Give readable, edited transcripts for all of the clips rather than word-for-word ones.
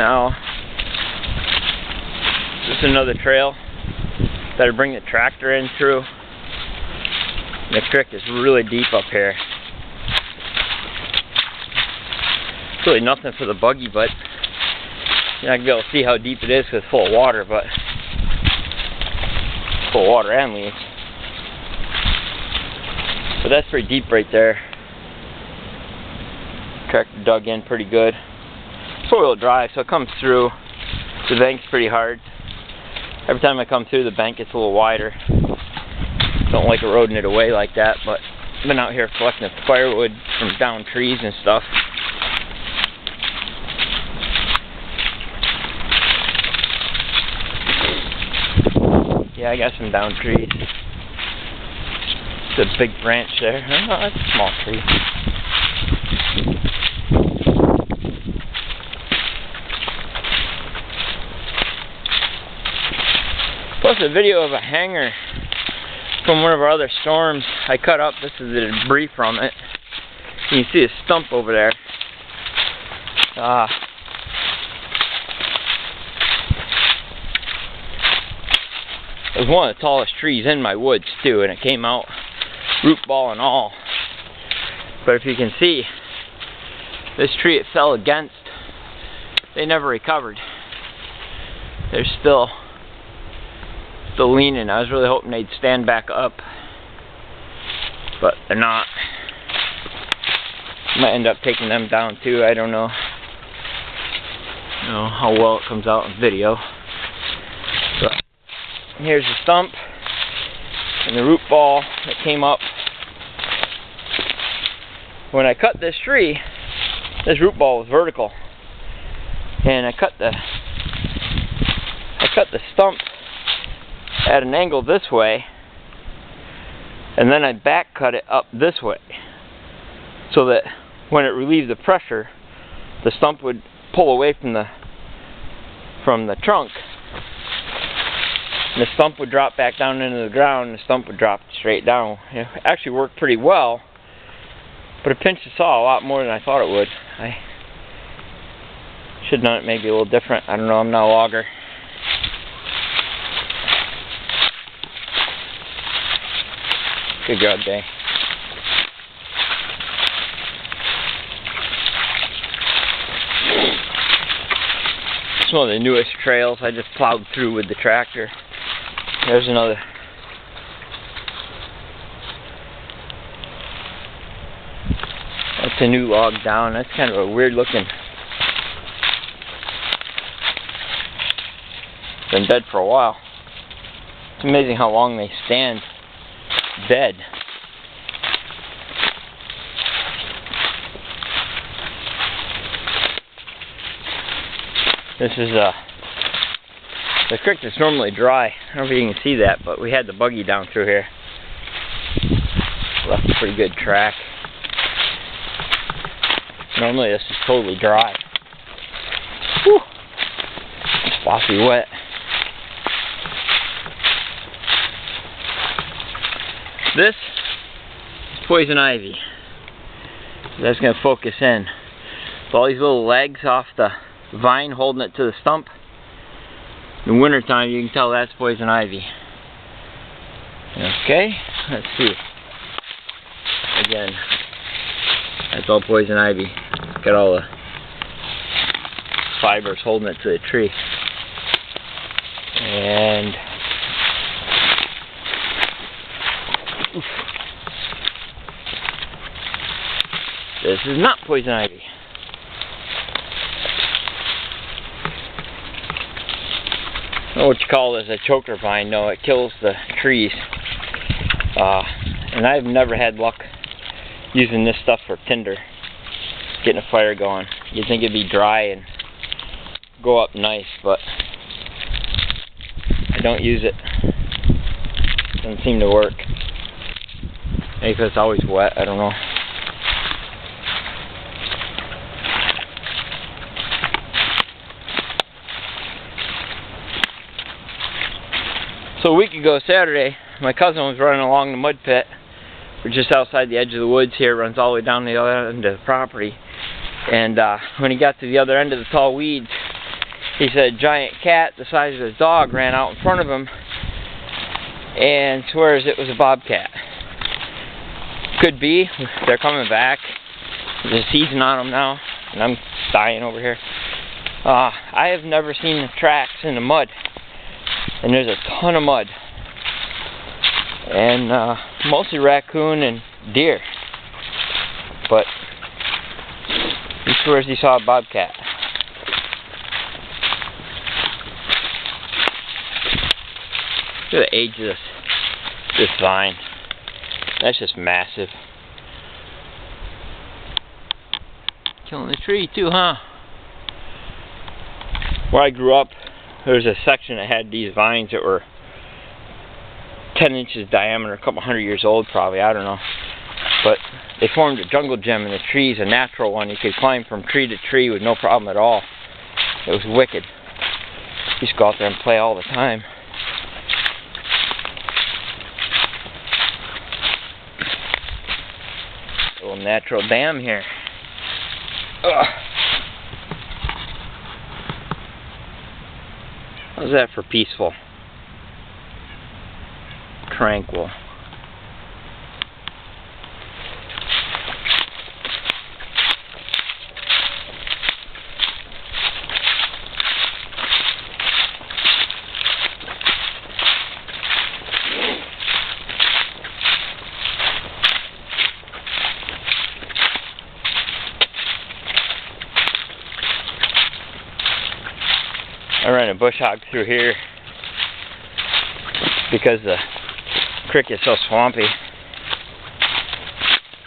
now. This is another trail that I bring the tractor in through. The creek is really deep up here. It's really nothing for the buggy, but you're not going to be able to see how deep it is because it's full of water, but it's full of water and leaves. But that's pretty deep right there. Tractor dug in pretty good. It's four-wheel drive, so it comes through the bank's pretty hard. Every time I come through, the bank gets a little wider. Don't like eroding it away like that, but I've been out here collecting firewood from downed trees and stuff. Yeah, I got some downed trees. It's a big branch there. Oh, that's a small tree. Plus a video of a hanger from one of our other storms I cut up. This is the debris from it. You can see a stump over there. It was one of the tallest trees in my woods too, and it came out root ball and all. But if you can see, this tree it fell against, they never recovered. They're still leaning. I was really hoping they'd stand back up, but they're not. Might end up taking them down too. I don't know. How well it comes out in video. But here's the stump and the root ball that came up. When I cut this tree, this root ball was vertical, and I cut the stump at an angle this way, and then I back cut it up this way, so that when it relieved the pressure, the stump would pull away from the trunk, and the stump would drop back down into the ground, and the stump would drop straight down. It actually worked pretty well, but it pinched the saw a lot more than I thought it would. I should have done it maybe a little different. I don't know, I'm not a logger. Good job, Day. It's one of the newest trails I just plowed through with the tractor. There's another. That's a new log down. That's kind of a weird looking. Been dead for a while. It's amazing how long they stand dead. This is the creek that's normally dry. I don't know if you can see that, but we had the buggy down through here. Left a pretty good track. Normally this is totally dry. Whew. It's bossy wet. This is poison ivy. That's going to focus in. So all these little legs off the vine holding it to the stump. In the wintertime you can tell that's poison ivy. Okay, let's see. Again, that's all poison ivy. Got all the fibers holding it to the tree. And oof. This is not poison ivy. I don't know what you call this, a choker vine. No, it kills the trees. And I've never had luck using this stuff for tinder, getting a fire going. You'd think it'd be dry and go up nice, but I don't use it. Doesn't seem to work. Maybe because it's always wet, I don't know. So a week ago Saturday, my cousin was running along the mud pit. We're just outside the edge of the woods here. It runs all the way down the other end of the property. And when he got to the other end of the tall weeds, He said a giant cat the size of his dog ran out in front of him and swears it was a bobcat. Could be. They're coming back. There's a season on them now, and I'm dying over here. I have never seen the tracks in the mud, and there's a ton of mud, and mostly raccoon and deer, but he swears he saw a bobcat. Look at the age of this vine. That's just massive. Killing the tree too, huh? Where I grew up, there was a section that had these vines that were 10 inches diameter, a couple hundred years old probably, I don't know. But they formed a jungle gym in the trees, a natural one. You could climb from tree to tree with no problem at all. It was wicked. Used to go out there and play all the time. A little natural dam here. Ugh. How's that for peaceful? Tranquil. I ran a bush hog through here because the creek is so swampy.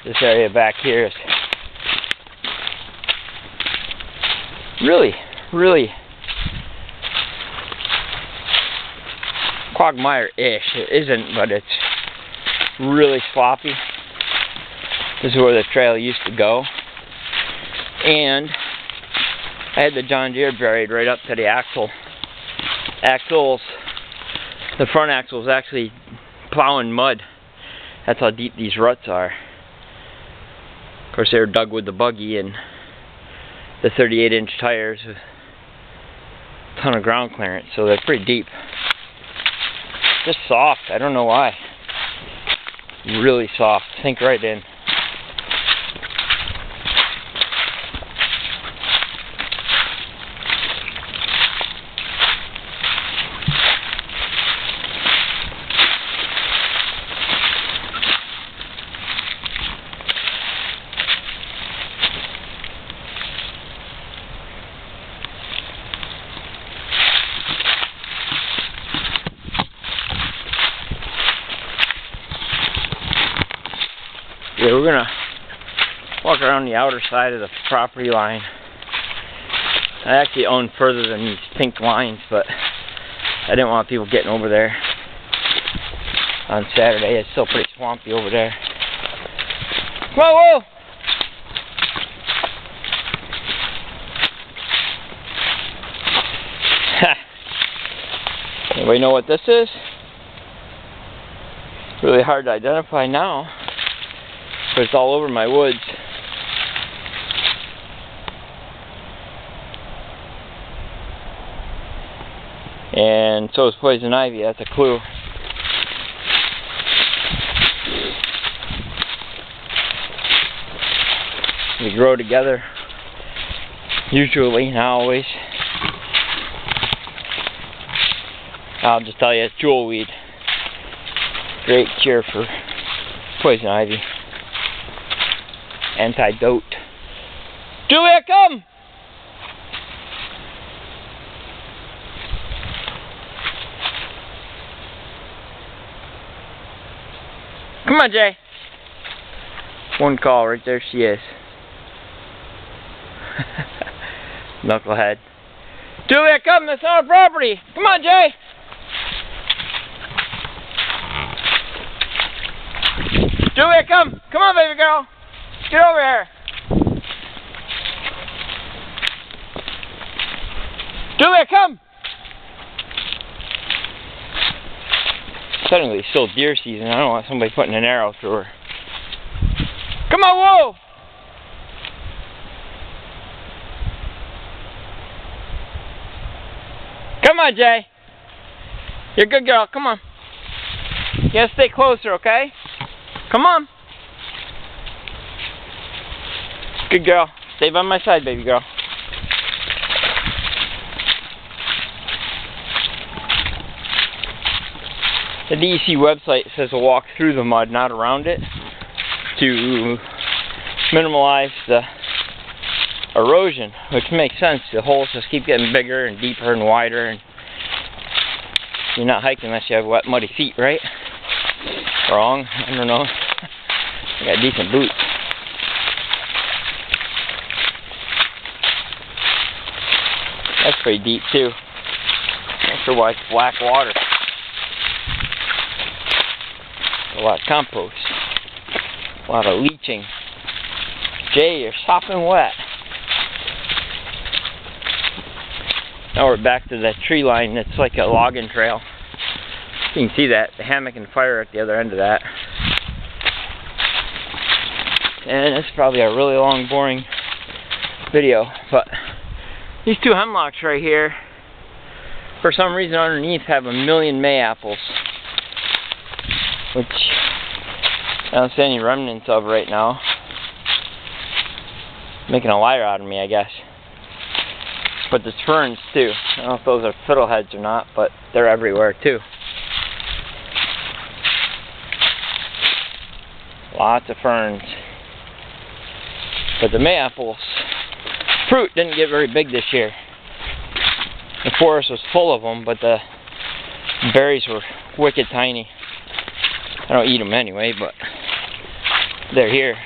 This area back here is really quagmire-ish. It isn't, but it's really sloppy. This is where the trail used to go. And I had the John Deere buried right up to the axles. The front axle is actually plowing mud. That's how deep these ruts are. Of course, they were dug with the buggy and the 38-inch tires. A ton of ground clearance, so they're pretty deep. Just soft. I don't know why. Really soft. Sink right in. Yeah, we're gonna walk around the outer side of the property line. I actually own further than these pink lines, but I didn't want people getting over there on Saturday. It's still pretty swampy over there. Whoa, whoa! Anybody know what this is? Really hard to identify now. But it's all over my woods. And so is poison ivy, that's a clue. They grow together, usually, not always. I'll just tell you, it's jewelweed. Great cure for poison ivy. Antidote. Julia, come! Come on, Jay. One call, right there she is. Knucklehead. Julia, come! That's our property! Come on, Jay! Julia, come! Come on, baby girl! Get over here! Julia, come! Technically, it's still deer season. I don't want somebody putting an arrow through her. Come on, whoa! Come on, Jay. You're a good girl. Come on. You gotta stay closer, okay? Come on. Good girl. Stay by my side, baby girl. The DEC website says to walk through the mud, not around it, to minimize the erosion, which makes sense. The holes just keep getting bigger and deeper and wider, and you're not hiking unless you have wet, muddy feet, right? Wrong. I don't know. I got decent boots. That's pretty deep too. Not sure why it's black water. A lot of compost. A lot of leaching. Jay, you're sopping wet. Now we're back to that tree line. It's like a logging trail. You can see that, the hammock and fire at the other end of that. And it's probably a really long, boring video, but these two hemlocks right here, for some reason underneath, have 1,000,000 May-apples, which I don't see any remnants of right now. Making a liar out of me, I guess. But there's ferns too. I don't know if those are fiddleheads or not, but they're everywhere too. Lots of ferns. But the May-apples fruit didn't get very big this year. The forest was full of them, but the berries were wicked tiny. I don't eat them anyway, but they're here.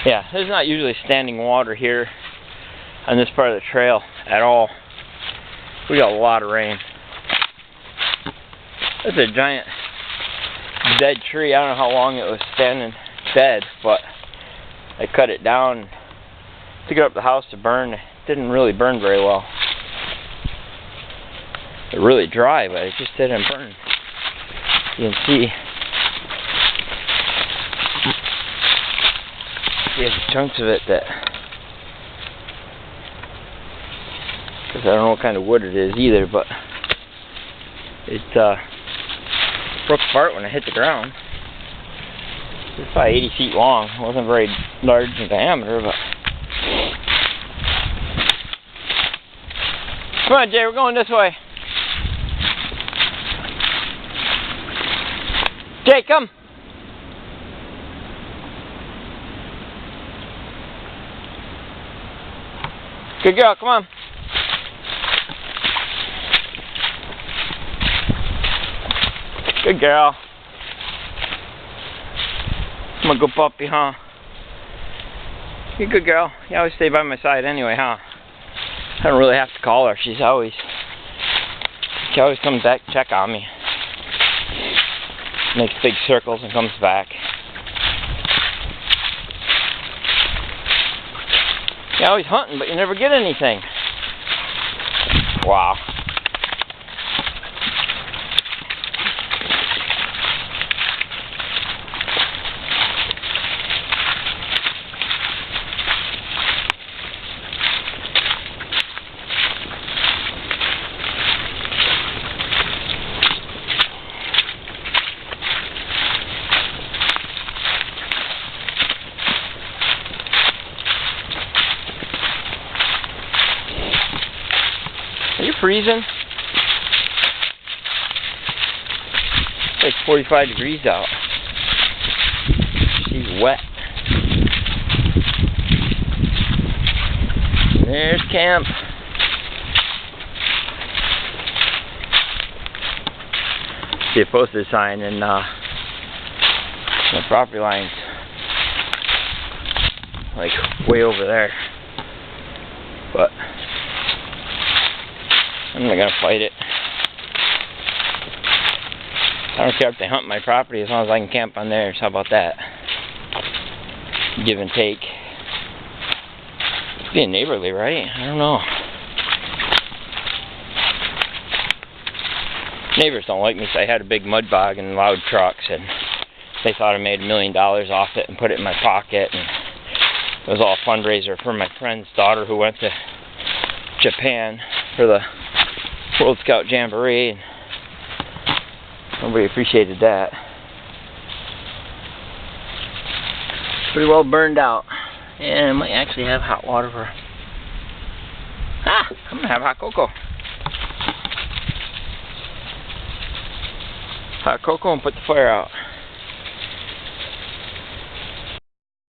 Yeah, there's not usually standing water here on this part of the trail at all. We got a lot of rain. That's a giant dead tree. I don't know how long it was standing dead, but I cut it down, took it up the house to burn. It didn't really burn very well. It really dry, but it just didn't burn. You can see there's chunks of it that, because I don't know what kind of wood it is either, but it broke apart when it hit the ground. It was probably 80 feet long. It wasn't very large in diameter, but come on, Jay, we're going this way. Jay, come. Good girl, come on. Good girl. I'm gonna go puppy, huh? You're a good girl. You always stay by my side anyway, huh? I don't really have to call her. She always comes back to check on me. Makes big circles and comes back. You're always hunting, but you never get anything. Wow. Are you freezing? It's like 45 degrees out. She's wet. There's camp. See a posted sign in the property lines, like way over there. But I'm not gonna fight it. I don't care if they hunt my property as long as I can camp on theirs. How about that? Give and take. Being neighborly, right? I don't know. Neighbors don't like me because I had a big mud bog and loud trucks, and they thought I made $1 million off it and put it in my pocket. And It was all a fundraiser for my friend's daughter who went to Japan for the World Scout Jamboree, and nobody appreciated that. Pretty well burned out. And I might actually have hot water for... I'm gonna have hot cocoa. Hot cocoa and put the fire out.